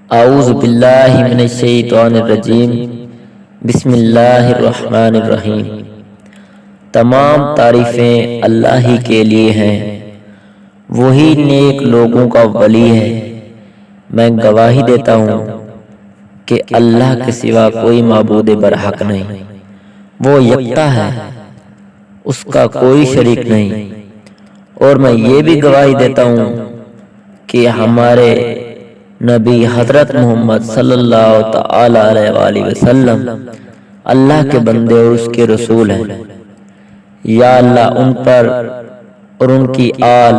اعوذ باللہ من الشیطان الرجیم، بسم اللہ الرحمن الرحیم۔ تمام تعریفیں اللہ ہی کے لیے ہیں، وہی نیک لوگوں کا ولی ہے۔ میں گواہی دیتا ہوں کہ اللہ کے سوا کوئی معبود برحق نہیں، وہ یکتا ہے، اس کا کوئی شریک نہیں۔ اور میں یہ بھی گواہی دیتا ہوں کہ ہمارے نبی حضرت محمد صلی اللہ تعالی علیہ وآلہ وسلم اللہ کے بندے اور اس کے رسول ہیں۔ یا اللہ ان پر اور ان کی آل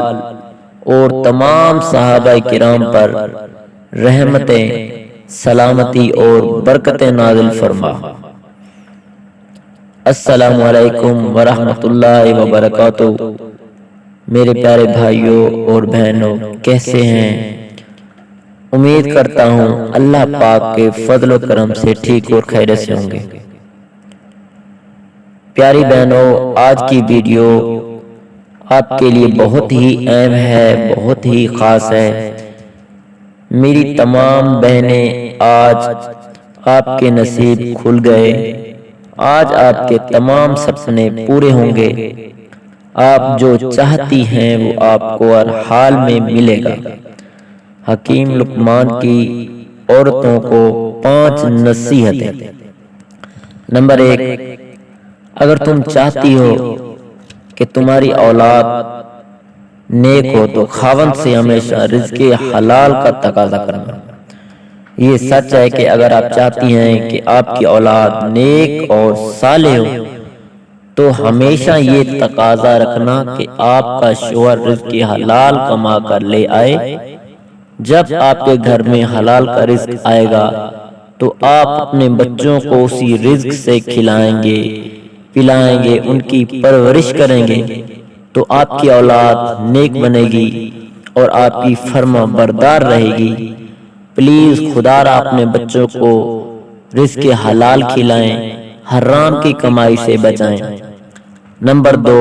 اور تمام صحابہ کرام پر رحمتیں، سلامتی اور برکتیں نازل فرما۔ السلام علیکم ورحمۃ اللہ وبرکاتہ۔ میرے پیارے بھائیوں اور بہنوں، کیسے ہیں؟ امید کرتا ہوں اللہ پاک کے فضل و کرم سے ٹھیک اور خیریت سے ہوں گے۔ پیاری بہنوں، آج کی ویڈیو آپ کے لیے بہت ہی اہم ہے، بہت ہی خاص ہے۔ میری تمام بہنیں، آج آپ کے نصیب کھل گئے، آج آپ کے تمام سپنے پورے ہوں گے۔ آپ جو چاہتی ہیں وہ آپ کو ہر حال میں ملے گا۔ حکیم لقمان کی عورتوں کو 5 نصیحتیں۔ نمبر 1، اگر تم چاہتی ہو کہ تمہاری اولاد نیک ہو تو خاوند سے ہمیشہ رزق حلال کا تقاضا کرنا۔ یہ سچ ہے کہ اگر آپ چاہتی ہیں کہ آپ کی اولاد نیک اور صالح ہو تو ہمیشہ یہ تقاضا رکھنا کہ آپ کا شوہر رزق حلال کما کر لے آئے۔ جب آپ کے گھر میں حلال کا رزق آئے گا تو آپ اپنے بچوں کو اسی رزق سے کھلائیں گے، پلائیں گے، ان کی پرورش کریں گے تو آپ کی اولاد نیک بنے گی اور آپ کی فرما بردار رہے گی۔ پلیز خدا را اپنے بچوں کو رزق حلال کھلائیں، حرام کی کمائی سے بچائیں۔ نمبر 2،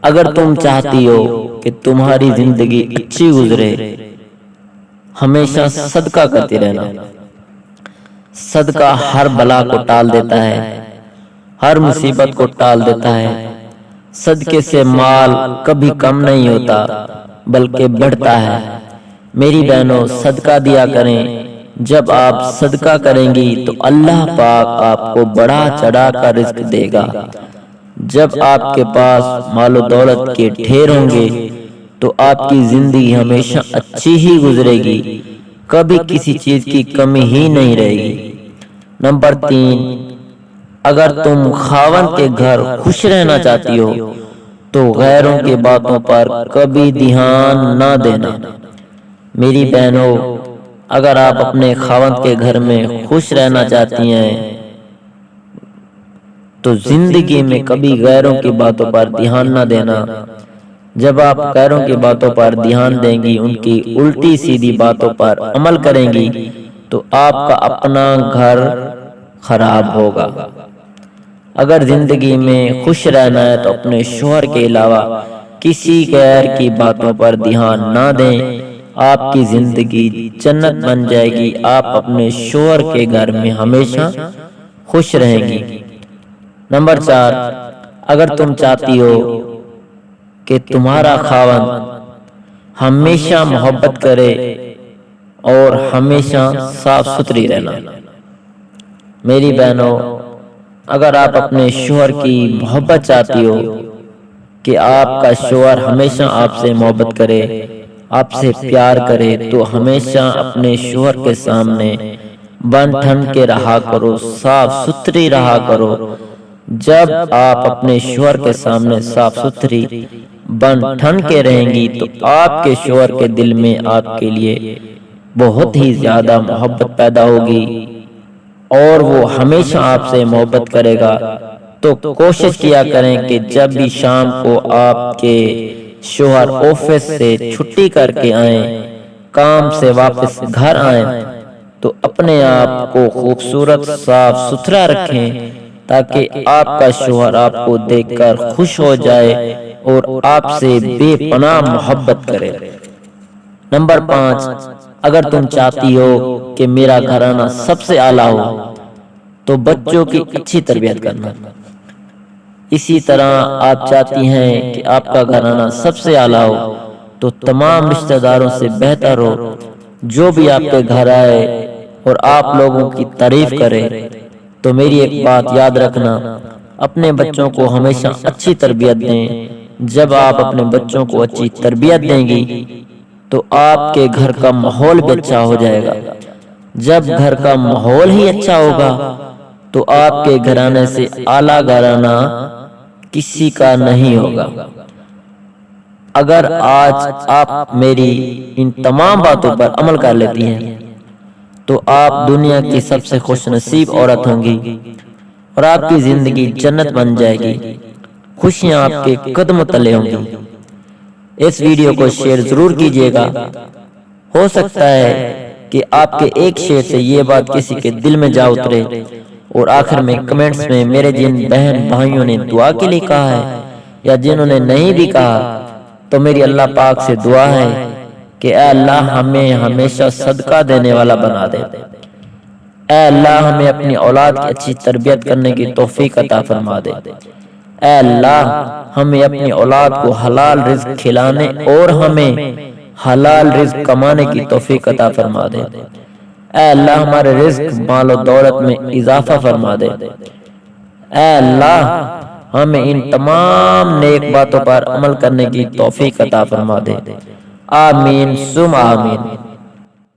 اگر تم چاہتی ہو کہ تمہاری زندگی اچھی گزرے، ہمیشہ صدقہ کرتی رہنا۔ صدقہ ہر بلا کو ٹال دیتا ہے، ہر مصیبت کو ٹال دیتا ہے۔ صدقے سے مال کبھی کم نہیں ہوتا بلکہ بڑھتا ہے۔ میری بہنوں، صدقہ دیا کریں۔ جب آپ صدقہ کریں گی تو اللہ پاک آپ کو بڑا چڑھا کر رزق دے گا۔ جب آپ کے پاس مال و دولت کے ڈھیر ہوں گے تو آپ کی زندگی ہمیشہ اچھی ہی گزرے گی، کبھی کسی چیز کی کمی ہی نہیں رہے گی۔ نمبر 3، اگر تم خاوند کے گھر خوش رہنا چاہتی ہو تو غیروں کی باتوں پر کبھی دھیان نہ دینا۔ میری بہنوں، اگر آپ اپنے خاوند کے گھر میں خوش رہنا چاہتی ہیں تو زندگی میں کبھی غیروں کی باتوں پر دھیان نہ دینا۔ جب آپ غیروں کی باتوں پر دھیان دیں گی، ان کی الٹی سیدھی باتوں پر عمل کریں گی تو آپ کا اپنا گھر خراب ہوگا۔ اگر زندگی میں خوش رہنا ہے تو اپنے شوہر کے علاوہ کسی غیر کی باتوں پر دھیان نہ دیں، آپ کی زندگی جنت بن جائے گی۔ آپ اپنے شوہر کے گھر میں ہمیشہ خوش رہیں گی۔ نمبر 4، اگر تم چاہتی ہو کہ تمہارا خاوند ہمیشہ محبت کرے اور ہمیشہ صاف ستھری رہنا۔ میری بہنوں، اگر آپ اپنے شوہر کی محبت چاہتی ہو کہ آپ کا شوہر ہمیشہ آپ سے محبت کرے، آپ سے پیار کرے، تو ہمیشہ اپنے شوہر کے سامنے بن ٹھن کے رہا کرو، صاف ستھری رہا کرو۔ جب آپ اپنے شوہر کے سامنے صاف ستھری بن ٹھن کے رہیں گی تو آپ کے شوہر کے دل میں آپ کے لیے بہت ہی زیادہ محبت پیدا ہوگی اور وہ ہمیشہ آپ سے محبت کرے گا۔ تو کوشش کیا کریں کہ جب بھی شام کو آپ کے شوہر آفس سے چھٹی کر کے آئیں، کام سے واپس گھر آئیں، تو اپنے آپ کو خوبصورت صاف ستھرا رکھیں تاکہ آپ کا شوہر آپ کو دیکھ کر خوش ہو جائے اور آپ سے بے پناہ محبت کرے۔ نمبر 5، اگر تم چاہتی ہو کہ میرا گھرانہ سب سے اعلیٰ ہو تو بچوں کی اچھی تربیت کرنا، اسی طرح آپ چاہتی ہیں کہ آپ کا گھرانہ سب سے اعلیٰ ہو تو تمام رشتہ داروں سے بہتر ہو جو بھی آپ کے گھر آئے اور آپ لوگوں کی تعریف کرے تو میری ایک بات یاد رکھنا، اپنے بچوں کو ہمیشہ اچھی تربیت دیں۔ جب آپ اپنے بچوں کو اچھی تربیت دیں گی تو آپ کے گھر کا ماحول بھی اچھا ہو جائے گا۔ جب گھر کا ماحول ہی اچھا ہوگا تو آپ کے گھرانے سے اعلیٰ گھرانہ کسی کا نہیں ہوگا۔ اگر آج آپ میری ان تمام باتوں پر عمل کر لیتی ہیں تو آپ دنیا کی سب سے خوش نصیب عورت ہوں گی اور آپ کی زندگی جنت بن جائے گی، خوشیاں آپ کے قدم تلے ہوں گی۔ اس ویڈیو کو شیئر ضرور کیجیے گا، ہو سکتا ہے کہ آپ کے ایک شیئر سے یہ بات کسی کے دل میں جا اترے۔ اور آخر میں کمنٹس میں میرے جن بہن بھائیوں نے دعا کے لیے کہا ہے یا جنہوں نے نہیں بھی کہا تو میری اللہ پاک سے دعا ہے کہ اے اللہ ہمیں ہمیشہ صدقہ دینے والا بنا دے، اے اللہ ہمیں اپنی اولاد کی اچھی تربیت کرنے کی توفیق عطا فرما دے، اے اللہ ہمیں اپنی اولاد کو حلال رزق کھلانے اور ہمیں حلال رزق کمانے کی توفیق عطا فرما دے، اے اللہ ہمارے رزق مال و دولت میں اضافہ فرما دے، اے اللہ ہمیں ان تمام نیک باتوں پر عمل کرنے کی توفیق عطا فرما دے، آمین ثم آمین۔